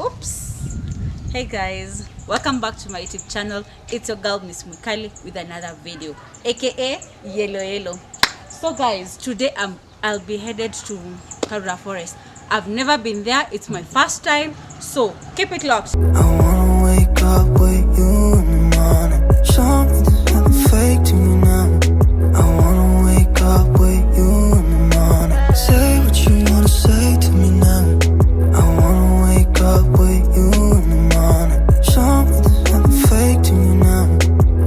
Oops. Hey guys, welcome back to my YouTube channel. It's your girl Miss Mwikali with another video, aka Yellow. So guys, today I'll be headed to Karura Forest. I've never been there, it's my first time, so keep it locked. I wanna wake up with you in the morning. Show me there's nothing fake to me now. I wanna wake up with you in the morning. Say what you wanna say to me now. I wanna wake up with you in the morning. Show me there's nothing fake to me now.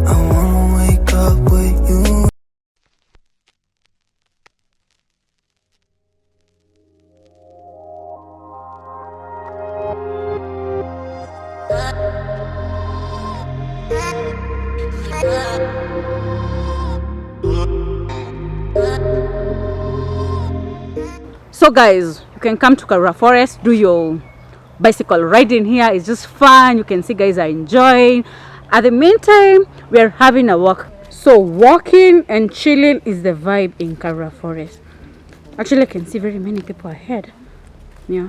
I wanna wake up with you. So guys, you can come to Karura Forest, do your bicycle riding here. It's just fun. You can see guys are enjoying. At the meantime, we are having a walk. So walking and chilling is the vibe in Karura Forest. Actually, I can see very many people ahead. Yeah,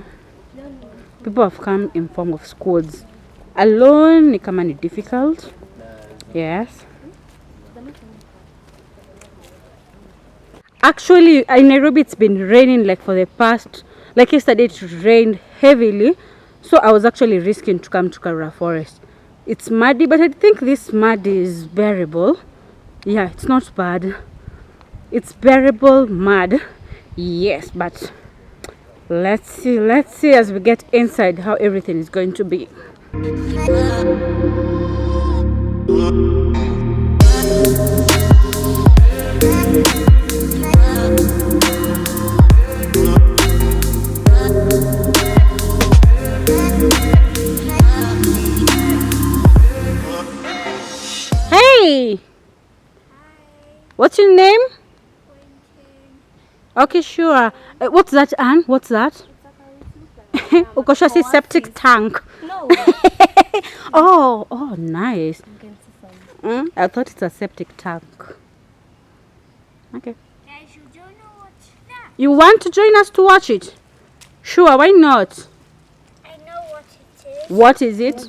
people have come in form of squads. Alone ni kama ni difficult. Yes. Actually, in Nairobi, it's been raining like for the past, like yesterday it rained heavily. So I was actually risking to come to Karura Forest. It's muddy, but I think this mud is bearable. Yeah, it's not bad. It's bearable mud. Yes, but let's see as we get inside how everything is going to be. Hey! What's your name? Okay, sure. What's that, Anne? What's that? Ukoshosi septic tank. No. Oh, nice. I thought it's a septic tank. Okay. Guys, you don't know what's that. You want to join us to watch it? Sure, why not? I know what it is. What is it?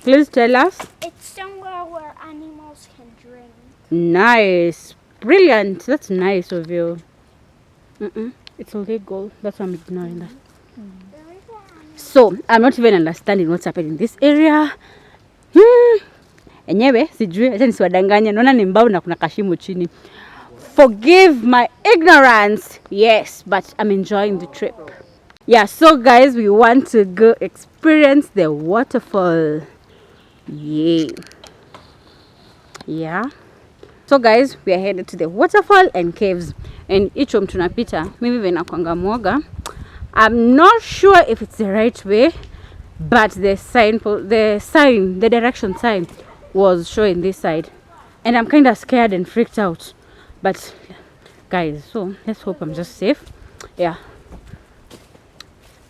Please tell us. It's somewhere where animals can drink. Nice. Brilliant. That's nice of you. It's illegal. That's why I'm ignoring that. So, I'm not even understanding what's happening in this area. Enyewe, sijui, acha nisiwadanganye. Naona ni mbao na kuna kashimo chini. Forgive my ignorance. Yes, but I'm enjoying the trip. Yeah, so guys, we want to go experience the waterfall. Yeah. So guys, we are headed to the waterfall and caves. And each room tunapita, mimi vena kwanga mwoga. I'm not sure if it's the right way, but the direction sign was showing this side. And I'm kind of scared and freaked out. But guys, so let's hope I'm just safe. Yeah,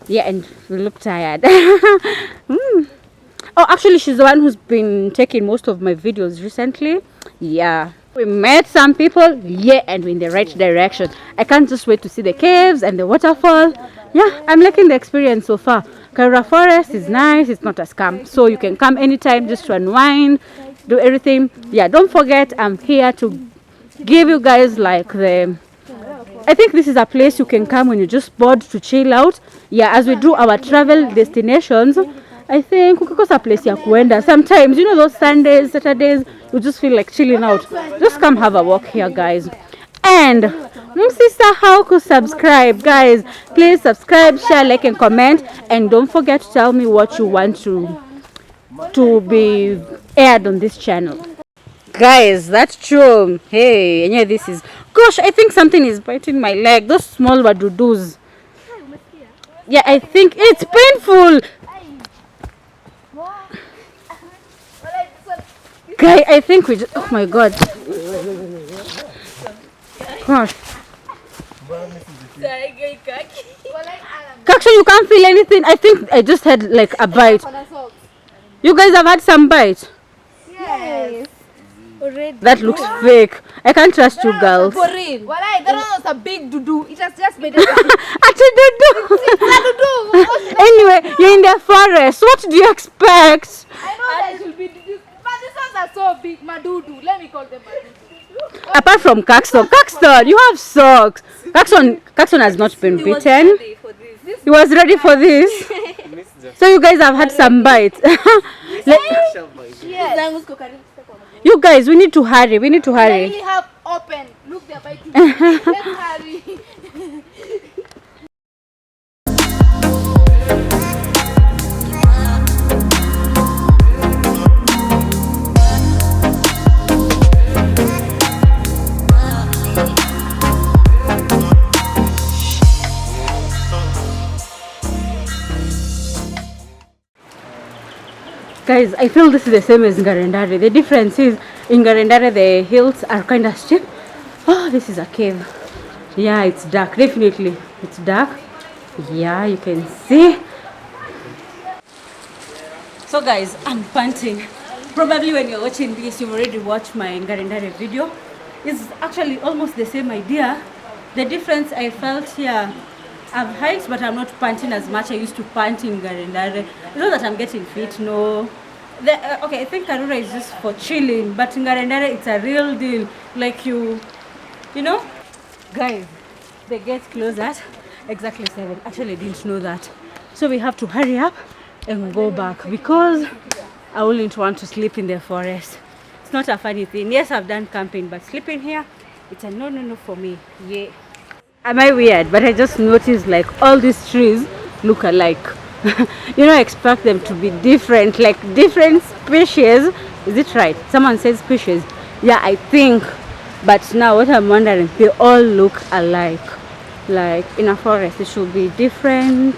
and we look tired. Oh, actually, she's the one who's been taking most of my videos recently. Yeah, we met some people. Yeah, and we're in the right direction. I can't just wait to see the caves and the waterfall. Yeah, I'm liking the experience so far. Karura Forest is nice. It's not a scam, so you can come anytime just to unwind, do everything. Yeah, don't forget, I'm here to give you guys like I think this is a place you can come when you're just bored to chill out. Yeah, as we do our travel destinations, I think ukikosa place ya kuenda, sometimes, you know, those Sundays, Saturdays, you just feel like chilling out. Just come have a walk here, guys. And msisahau ku subscribe, guys. Please subscribe, share, like, and comment. And don't forget to tell me what you want to be aired on this channel. Guys, that's true. Hey, yeah, this is... Gosh, I think something is biting my leg. Those small wadudus. Yeah, I think it's painful. Guy, I think we just... Oh my God. Gosh. Actually, you can't feel anything. I think I just had like a bite. You guys have had some bite? Yes. Already. That looks fake. I can't trust you girls. For real. Walai, that one was a big doo-doo. It has just made it. Anyway, you're in the forest. What do you expect? I know that it will be doo-doo. But these ones are so big. Madudu. Let me call them Madudu. Apart from Caxton, you have socks. Caxton has not been beaten. He was ready for this. So you guys have had some bites. Yes. You guys, we need to hurry. They really have open. Look, they're biting. Let's hurry. Guys, I feel this is the same as Garendare. The difference is in Garendare the hills are kind of steep. Oh, this is a cave. Yeah, it's dark. Definitely, it's dark. Yeah, you can see. So guys, I'm panting. Probably when you're watching this, you've already watched my Garendare video. It's actually almost the same idea. The difference I felt here, I've hiked, but I'm not panting as much. I used to pant in Garendare. It's not that I'm getting fit, no. Okay, I think Karura is just for chilling, but in Garendare it's a real deal. Like you know? Guys, the gate closed at exactly 7. Actually, I didn't know that. So we have to hurry up and go back because I wouldn't want to sleep in the forest. It's not a funny thing. Yes, I've done camping, but sleeping here, it's a no for me. Yeah. Am I weird? But I just noticed like all these trees look alike. You don't expect them to be different, like different species. Is it right? Someone says species. Yeah, I think. But now what I'm wondering, they all look alike. Like in a forest, it should be different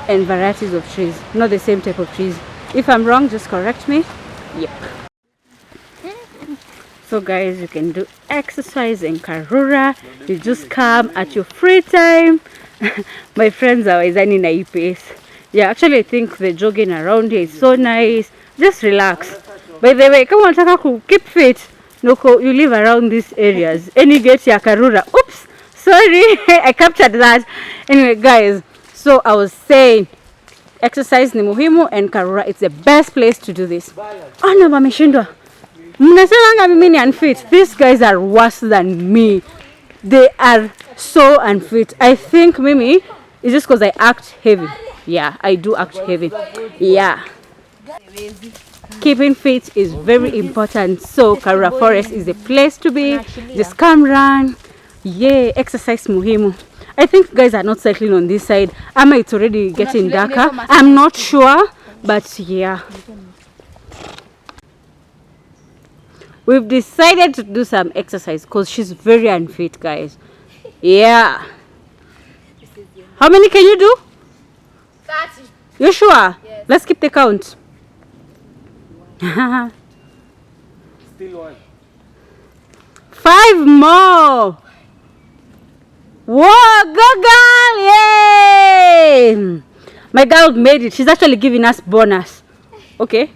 and varieties of trees, not the same type of trees. If I'm wrong, just correct me. Yep. So guys, you can do exercise in Karura. You just come at your free time. My friends are always in a pace. Yeah, actually I think the jogging around here is so nice. Just relax. By the way, come on, Taka, keep fit. Noko, you live around these areas. Any gate ya Karura. Oops, sorry, I captured that. Anyway, guys, so I was saying exercise ni muhimu and Karura, it's the best place to do this. Oh no, mameshindwa. Mnasemanga mimi ni unfit. These guys are worse than me. They are so unfit. I think Mimi is just because I act heavy. Yeah, I do act heavy. Yeah. Keeping fit is very important. So Karura Forest is a place to be. Just come run. Yeah, exercise muhimu. I think guys are not cycling on this side. Ama it's already getting darker. I'm not sure, but yeah. We've decided to do some exercise because she's very unfit, guys. Yeah. How many can you do? 30. You sure? Yes. Let's keep the count. Still one. 5 more. Whoa, go girl! Yay! My girl made it. She's actually giving us bonus. Okay.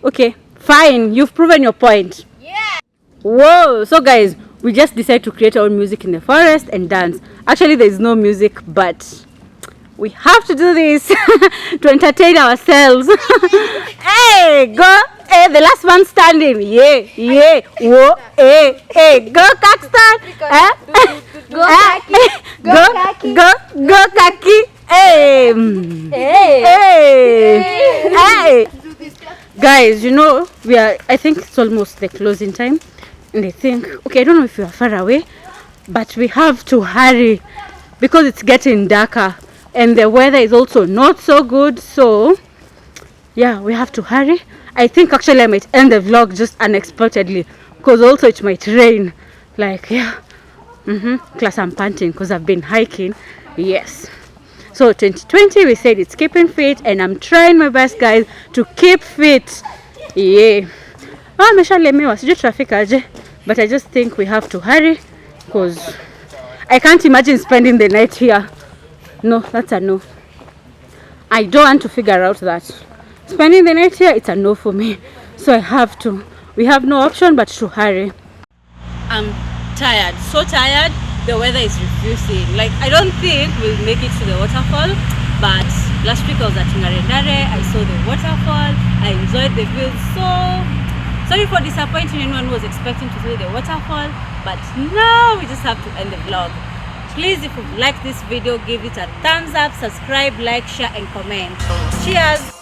Fine. You've proven your point. Yeah. Whoa. So guys, we just decided to create our own music in the forest and dance. Actually, there is no music, but we have to do this to entertain ourselves. Hey, go. Hey, the last one standing. Yeah. Whoa. Hey. Go, Caxton. Go, Kaki. Go, Kaki. Go, Kaki. Hey. Hey. Guys, you know, I think it's almost the closing time. And I think, okay, I don't know if you are far away, but we have to hurry because it's getting darker and the weather is also not so good. So yeah, we have to hurry. I think actually I might end the vlog just unexpectedly because also it might rain. Like, yeah. Plus I'm panting because I've been hiking. Yes. So 2020 we said it's keeping fit and I'm trying my best, guys, to keep fit. Yeah. Ameshalemewa sijui traffic aje, but I just think we have to hurry because I can't imagine spending the night here. No, that's a no. I don't want to figure out that. Spending the night here, it's a no for me. So I have to. We have no option but to hurry. I'm tired, so tired. The weather is refusing. Like, I don't think we'll make it to the waterfall, but last week I was at Ngarendare. I saw the waterfall. I enjoyed the view. So sorry for disappointing anyone who was expecting to see the waterfall, but now we just have to end the vlog. Please, if you like this video, give it a thumbs up, subscribe, like, share and comment. Cheers.